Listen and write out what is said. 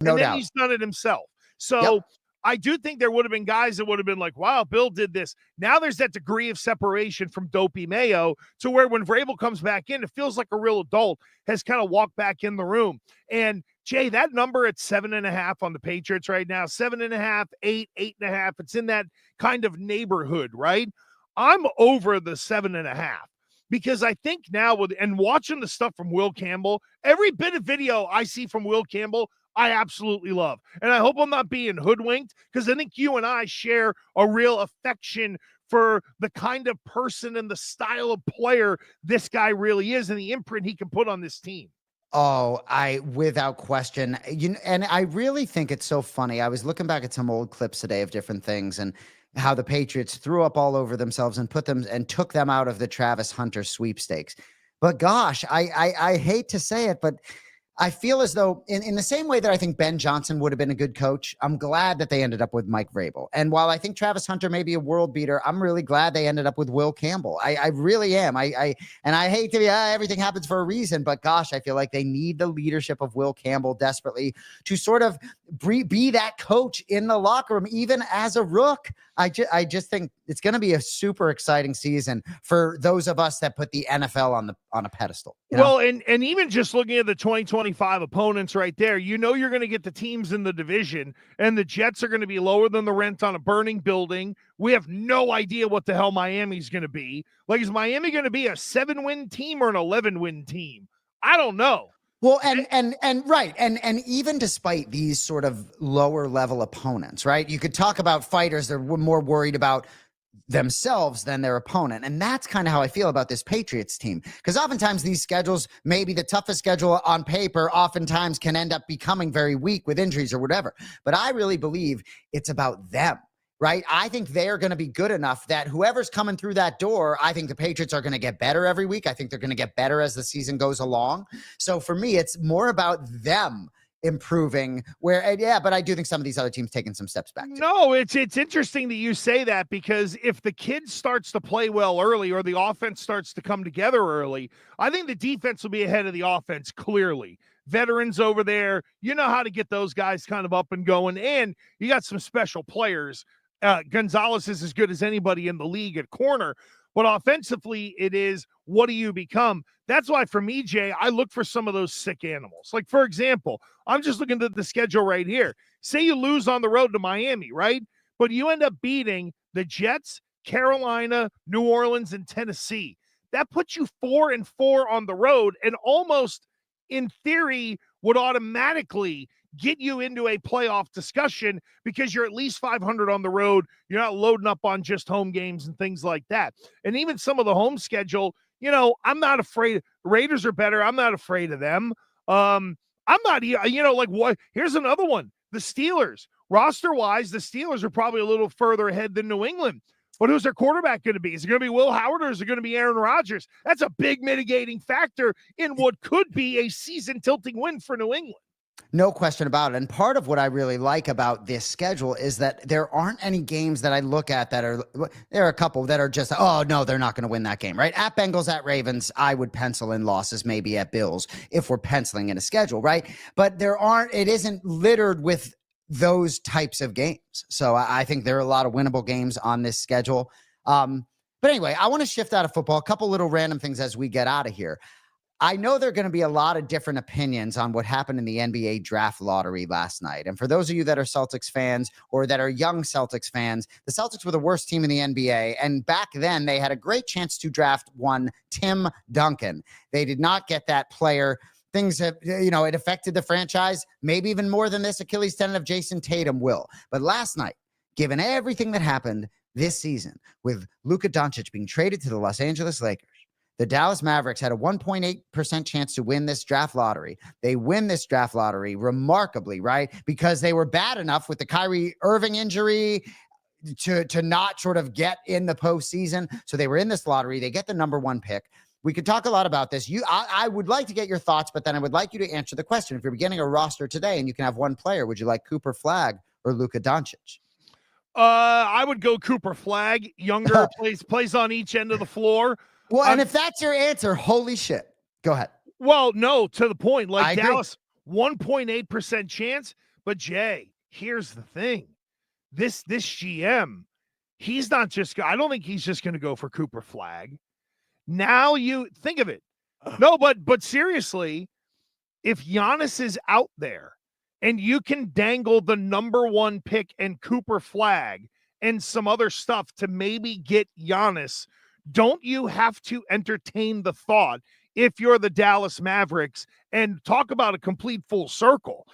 No and then doubt. he's done it himself. So Yep. I do think there would have been guys that would have been like, wow, Bill did this. Now there's that degree of separation from Dopey Mayo to where when Vrabel comes back in, it feels like a real adult has kind of walked back in the room. And Jay, that number at 7.5 on the Patriots right now, 7.5, 8, 8.5, it's in that kind of neighborhood, right? I'm over the 7.5 because I think now and watching the stuff from Will Campbell, every bit of video I see from Will Campbell, I absolutely love. And I hope I'm not being hoodwinked because I think you and I share a real affection for the kind of person and the style of player this guy really is and the imprint he can put on this team. Oh, without question. And I really think it's so funny. I was looking back at some old clips today of different things and how the Patriots threw up all over themselves and took them out of the Travis Hunter sweepstakes. But gosh, I hate to say it, but I feel as though in the same way that I think Ben Johnson would have been a good coach, I'm glad that they ended up with Mike Vrabel. And while I think Travis Hunter may be a world beater, I'm really glad they ended up with Will Campbell. I really am. I hate to be, everything happens for a reason, but gosh, I feel like they need the leadership of Will Campbell desperately to sort of be that coach in the locker room, even as a rook. I just think it's going to be a super exciting season for those of us that put the NFL on a pedestal. Well, and even just looking at the 2025 opponents right there, you're going to get the teams in the division, and the Jets are going to be lower than the rent on a burning building. We have no idea what the hell Miami's going to be. Like, is Miami going to be a 7-win team or an 11-win team? I don't know. Well, and right. And even despite these sort of lower level opponents, right? You could talk about fighters that were more worried about themselves than their opponent. And that's kind of how I feel about this Patriots team. Because oftentimes these schedules, maybe the toughest schedule on paper, oftentimes can end up becoming very weak with injuries or whatever. But I really believe it's about them. Right? I think they're going to be good enough that whoever's coming through that door, I think the Patriots are going to get better every week. I think they're going to get better as the season goes along. So for me, it's more about them improving but I do think some of these other teams taking some steps back too. No, it's interesting that you say that because if the kid starts to play well early or the offense starts to come together early, I think the defense will be ahead of the offense clearly. Veterans over there, you know how to get those guys kind of up and going, and you got some special players. Gonzalez is as good as anybody in the league at corner, but offensively it is, what do you become? That's why for me, Jay, I look for some of those sick animals. Like, for example, I'm just looking at the schedule right here. Say you lose on the road to Miami, right? But you end up beating the Jets, Carolina, New Orleans, and Tennessee. That puts you 4-4 on the road and almost, in theory, would automatically get you into a playoff discussion because you're at least 500 on the road. You're not loading up on just home games and things like that. And even some of the home schedule, I'm not afraid. Raiders are better. I'm not afraid of them. I'm not, what? Here's another one. The Steelers. Roster-wise, the Steelers are probably a little further ahead than New England. But who's their quarterback going to be? Is it going to be Will Howard or is it going to be Aaron Rodgers? That's a big mitigating factor in what could be a season-tilting win for New England. No question about it. And part of what I really like about this schedule is that there aren't any games that I look at there are a couple that are just, oh, no, they're not going to win that game, right? At Bengals, at Ravens, I would pencil in losses, maybe at Bills, if we're penciling in a schedule, right? But it isn't littered with those types of games. So I think there are a lot of winnable games on this schedule. But anyway, I want to shift out of football, a couple little random things as we get out of here. I know there are going to be a lot of different opinions on what happened in the NBA draft lottery last night. And for those of you that are Celtics fans or that are young Celtics fans, the Celtics were the worst team in the NBA. And back then they had a great chance to draft one Tim Duncan. They did not get that player. Things have, it affected the franchise, maybe even more than this Achilles tendon of Jason Tatum will. But last night, given everything that happened this season with Luka Doncic being traded to the Los Angeles Lakers, the Dallas Mavericks had a 1.8% chance to win this draft lottery. They win this draft lottery remarkably, right? Because they were bad enough with the Kyrie Irving injury to not sort of get in the postseason. So they were in this lottery. They get the number one pick. We could talk a lot about this. I would like to get your thoughts, but then I would like you to answer the question. If you're beginning a roster today and you can have one player, would you like Cooper Flagg or Luka Doncic? I would go Cooper Flagg. Younger, plays on each end of the floor. Well, and if that's your answer, holy shit. Go ahead. Well, no, to the point. Like Dallas, 1.8% chance. But Jay, here's the thing. This GM, he's not just, I don't think he's just going to go for Cooper Flag. Now you think of it. No, but seriously, if Giannis is out there and you can dangle the number 1 pick and Cooper Flag and some other stuff to maybe get Giannis, don't you have to entertain the thought if you're the Dallas Mavericks, and talk about a complete full circle?